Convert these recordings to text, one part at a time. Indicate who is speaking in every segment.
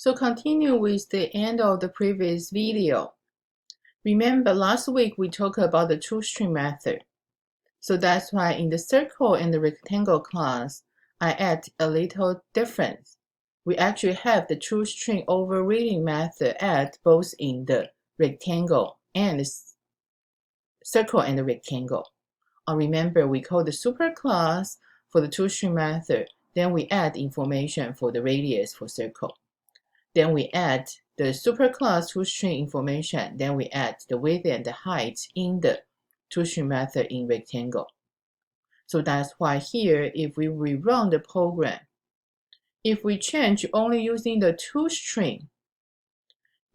Speaker 1: So continue with the end of the previous video. Remember last week we talked about the toString method. So that's why in the circle and the rectangle class, I add a little difference. We actually have the toString overriding method add both in the rectangle and the circle and the rectangle. Remember we call the superclass for the toString method, then we add information for the radius for circle. Then we add the superclass toString information. Then we add the width and the height in the toString method in rectangle. So that's why here, if we rerun the program, if we change only using the toString,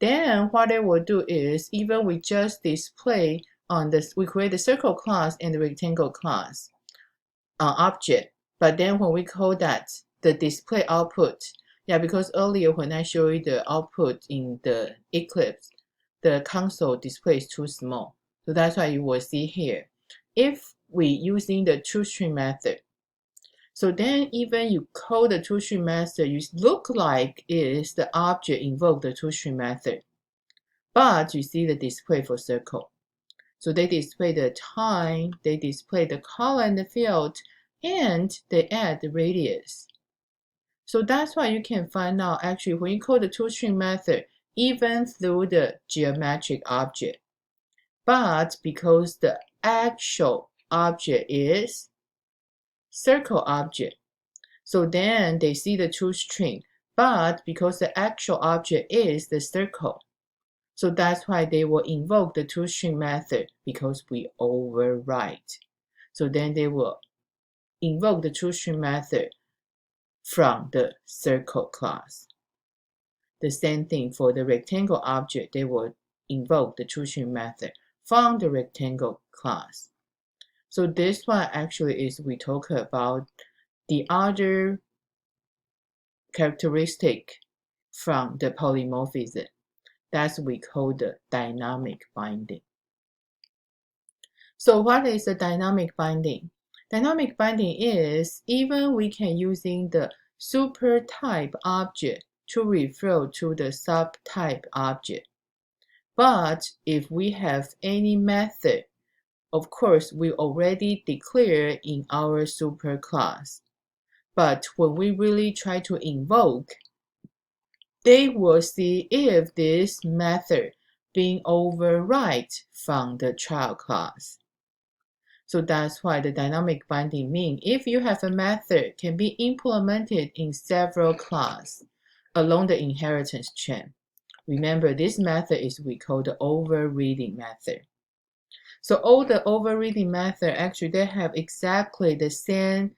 Speaker 1: then what it will do is even we just display on this, we create the circle class and the rectangle class object. But then when we call that the display output, because earlier when I showed you the output in the Eclipse, the console display is too small. So that's why you will see here. If we using the toString method, so then even you call the toString method, you look like is the object invoke the toString method. But you see the display for circle. So they display the time, they display the color and the field, and they add the radius. So that's why you can find out actually when you call the toString method, even through the geometric object. But because the actual object is circle object, so then they see the toString. But because the actual object is the circle, so that's why they will invoke the toString method because we overwrite. So then they will invoke the toString method from the circle class. The same thing for the rectangle object, they will invoke the toString method from the rectangle class. So this one actually is we talk about the other characteristic from the polymorphism. That's we call the dynamic binding. So what is the dynamic binding? Dynamic binding is even we can using the supertype object to refer to the subtype object. But if we have any method, of course, we already declare in our superclass. But when we really try to invoke, they will see if this method being override from the child class. So that's why the dynamic binding means if you have a method can be implemented in several classes along the inheritance chain. Remember, this method is we call the overriding method. So all the overriding method actually they have exactly the same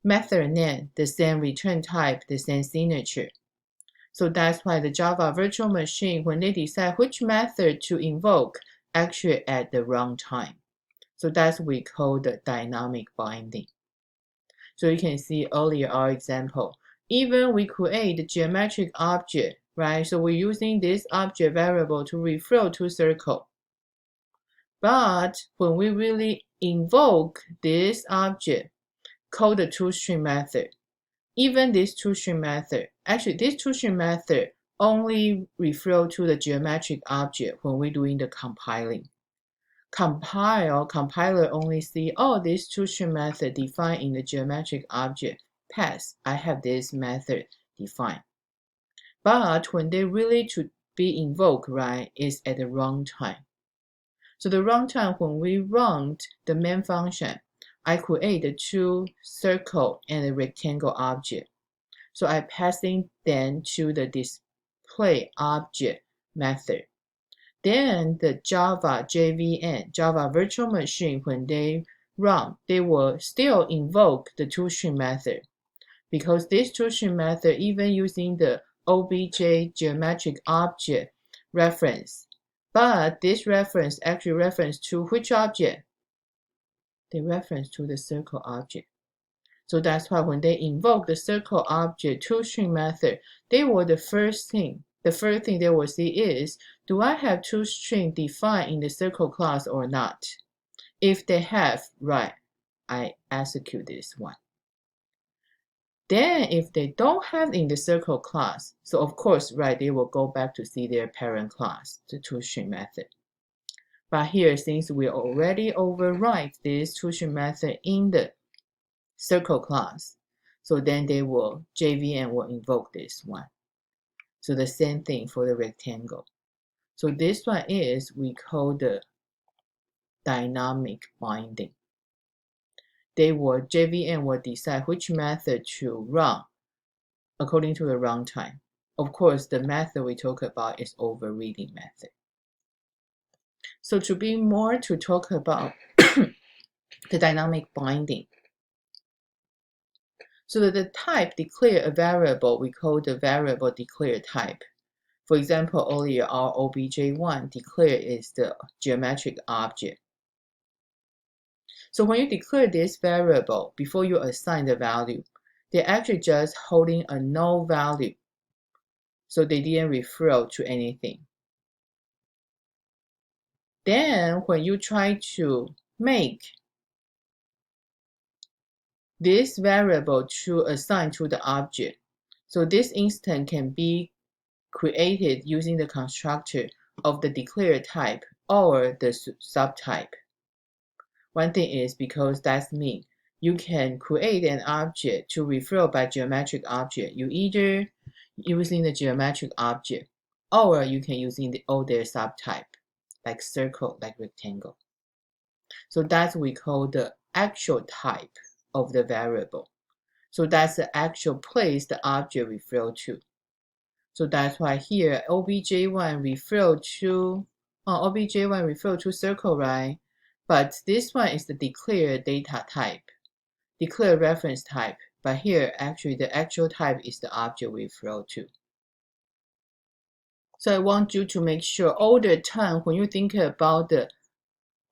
Speaker 1: method name, the same return type, the same signature. So that's why the Java virtual machine, when they decide which method to invoke, actually at the runtime. So that's what we call the dynamic binding. So you can see earlier our example. Even we create the geometric object, right? So we're using this object variable to refer to circle. But when we really invoke this object, call the toString method, even this toString method, actually this toString method only refer to the geometric object when we're doing the compiling. Compiler only see, oh, this toString method defined in the geometric object pass. I have this method defined. But when they really to be invoked, right, is at the runtime. So the runtime when we run the main function, I create the two circle and a rectangle object. So I passing them to the display object method. Then the Java JVM, Java virtual machine, when they run, they will still invoke the toString method because this toString method, even using the OBJ geometric object reference, but this reference actually reference to which object? They reference to the circle object. So that's why when they invoke the circle object toString method, they will the first thing they will see is, do I have toString defined in the circle class or not? If they have, right, I execute this one. Then if they don't have in the circle class, so of course, right, they will go back to see their parent class, the two-string method. But here, since we already override this two-string method in the circle class, so then they will, JVM will invoke this one. So the same thing for the rectangle. So this one is, we call the dynamic binding. JVM will decide which method to run according to the runtime. Of course, the method we talk about is overreading method. So to talk about the dynamic binding. So that the type declare a variable, we call the variable declare type. For example, earlier our obj1 declare is the geometric object. So when you declare this variable, before you assign the value, they're actually just holding a no value. So they didn't refer to anything. Then when you try to make this variable to assign to the object, so this instance can be created using the constructor of the declared type or the subtype. One thing is because that means you can create an object to refer by geometric object. You either using the geometric object or you can using the other subtype like circle, like rectangle. So that's what we call the actual type of the variable. So that's the actual place the object refer to. So that's why here obj1 refer to circle, right? But this one is the declared data type, declared reference type. But here actually the actual type is the object we refer to. So I want you to make sure all the time when you think about the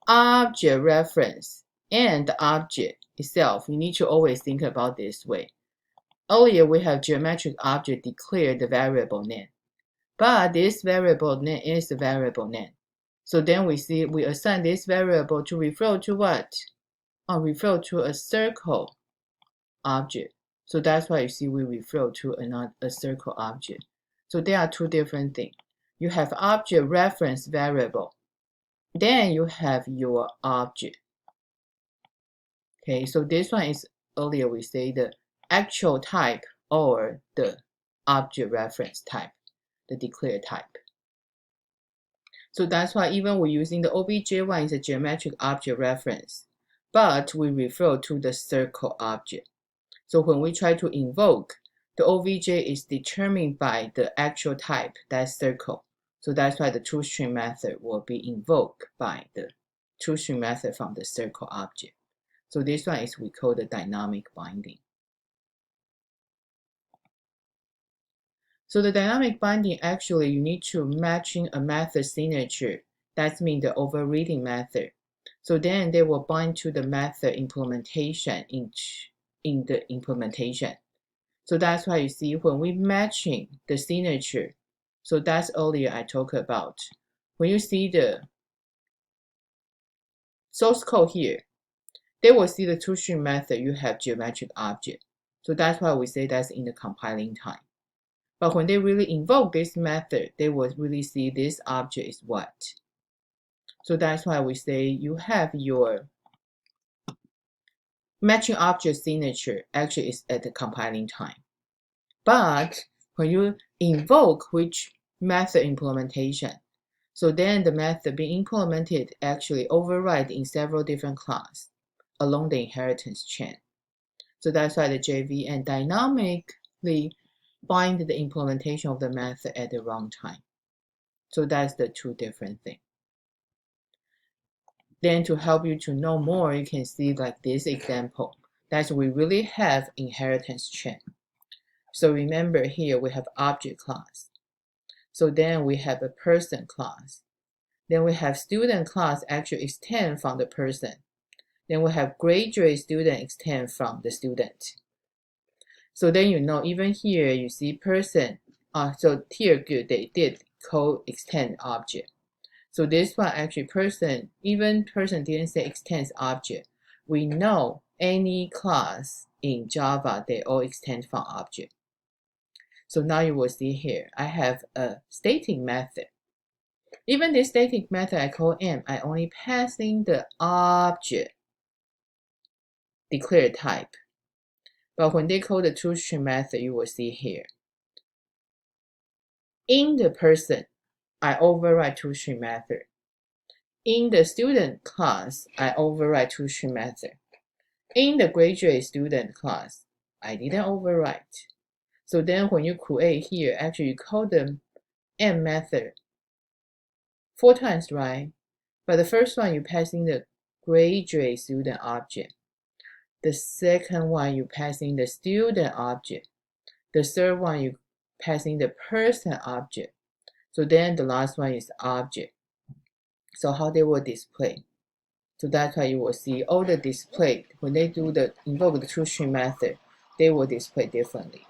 Speaker 1: object reference and the object itself, you need to always think about this way. Earlier we have geometric object declare the variable name, but this variable name is the variable name. So then we assign this variable to refer to what? Refer to a circle object. So that's why you see we refer to a circle object. So there are two different things. You have object reference variable. Then you have your object. Okay, so this one is earlier we say the actual type or the object reference type, the declared type. So that's why even we're using the obj1 is a geometric object reference, but we refer to the circle object. So when we try to invoke, the obj is determined by the actual type, that's circle. So that's why the two-string method will be invoked by the two-string method from the circle object. So this one is we call the dynamic binding. So the dynamic binding, actually you need to matching a method signature. That means the overreading method. So then they will bind to the method implementation in the implementation. So that's why you see when we matching the signature. So that's earlier I talked about. When you see the source code here, they will see the two-string method, you have geometric object. So that's why we say that's in the compiling time. But when they really invoke this method, they will really see this object is what. So that's why we say you have your matching object signature actually is at the compiling time. But when you invoke which method implementation, so then the method being implemented actually override in several different classes along the inheritance chain. So that's why the JVM dynamically bind the implementation of the method at the runtime. So that's the two different things. Then to help you to know more, you can see like this example. That we really have inheritance chain. So remember here we have object class. So then we have a person class. Then we have student class actually extend from the person. Then we have graduate student extend from the student. So then you know even here you see person. So here good they did co-extend object. So this one actually person, even person didn't say extends object. We know any class in Java, they all extend from object. So now you will see here, I have a static method. Even this static method I call M, I only pass in the object declared type. But when they call the toString method, you will see here. In the person, I override toString method. In the student class, I override toString method. In the graduate student class, I didn't overwrite. So then when you create here, actually you call the M method 4 times, right? But the first one you pass in the graduate student object. The second one you pass in the student object. The third one you pass in the person object. So then the last one is object. So how they will display. So that's why you will see all the display when they do the invoke the toString method, they will display differently.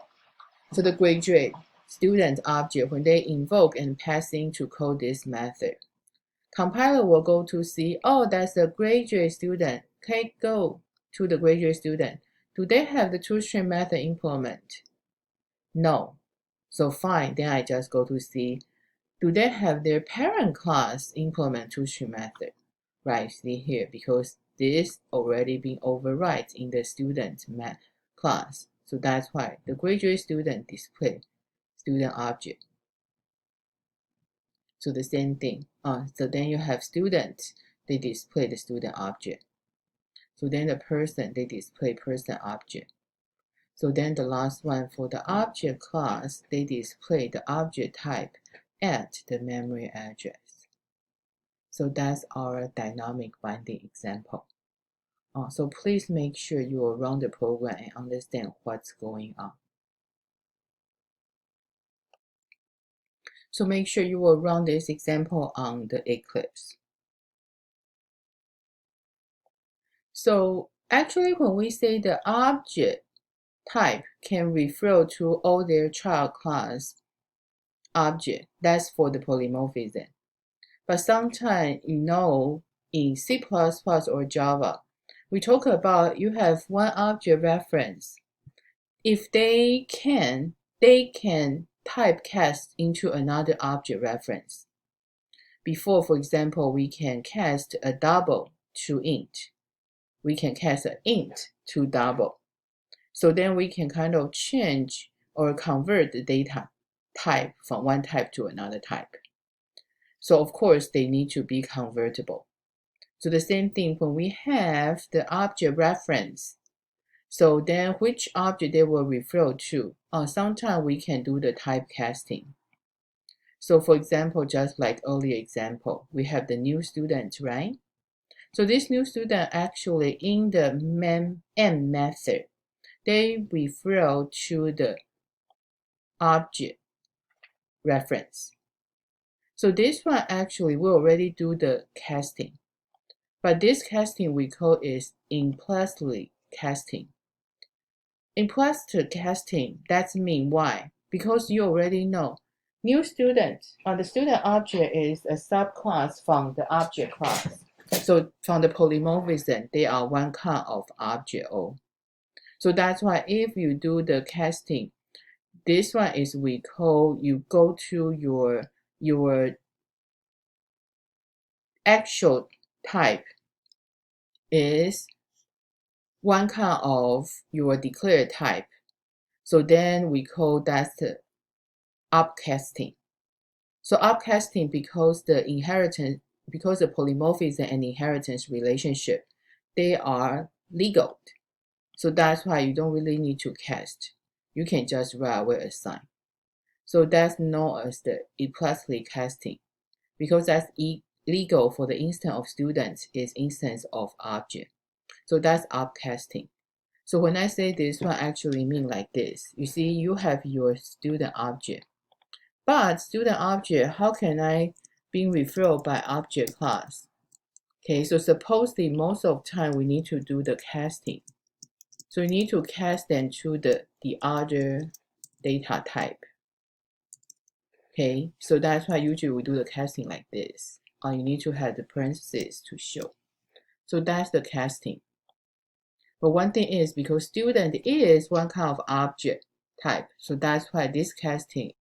Speaker 1: So the graduate student object, when they invoke and pass in to call this method, compiler will go to see, oh, that's a graduate student. Okay, go to the graduate student. Do they have the toString method implement? No. So fine, then I just go to see, do they have their parent class implement toString method? Right, see here, because this already been override in the student class. So that's why the graduate student display student object. So the same thing. So then you have student, they display the student object. So then the person, they display person object. So then the last one for the object class, they display the object type at the memory address. So that's our dynamic binding example. So please make sure you will run the program and understand what's going on. So make sure you will run this example on the Eclipse. So actually when we say the object type can refer to all their child class object, that's for the polymorphism. But sometimes, in C++ or Java, we talk about you have one object reference. If they can typecast into another object reference. Before, for example, we can cast a double to int. We can cast an int to double. So then we can kind of change or convert the data type from one type to another type. So of course, they need to be convertible. So the same thing when we have the object reference. So then which object they will refer to? Sometimes we can do the typecasting. So for example, just like earlier example, we have the new student, right? So this new student actually in the M method, they refer to the object reference. So this one actually we already do the casting. But this casting we call is implicit casting. Implicit casting, that's mean why? Because you already know new student, the student object is a subclass from the object class. So from the polymorphism, they are one kind of object O. So that's why if you do the casting, this one is we call, you go to your actual type is one kind of your declared type. So then we call that the upcasting. So upcasting because the inheritance, because the polymorphism and inheritance relationship, they are legal. So that's why you don't really need to cast. You can just right away assign. So that's known as the implicit casting because that's legal for the instance of students is instance of object. So that's upcasting. So when I say this one actually mean like this, you see you have your student object. But student object, how can I be referred by object class? Okay, so supposedly most of the time we need to do the casting. So you need to cast them to the other data type. Okay, so that's why usually we do the casting like this. You need to have the parentheses to show. So that's the casting. But one thing is, because student is one kind of object type, so that's why this casting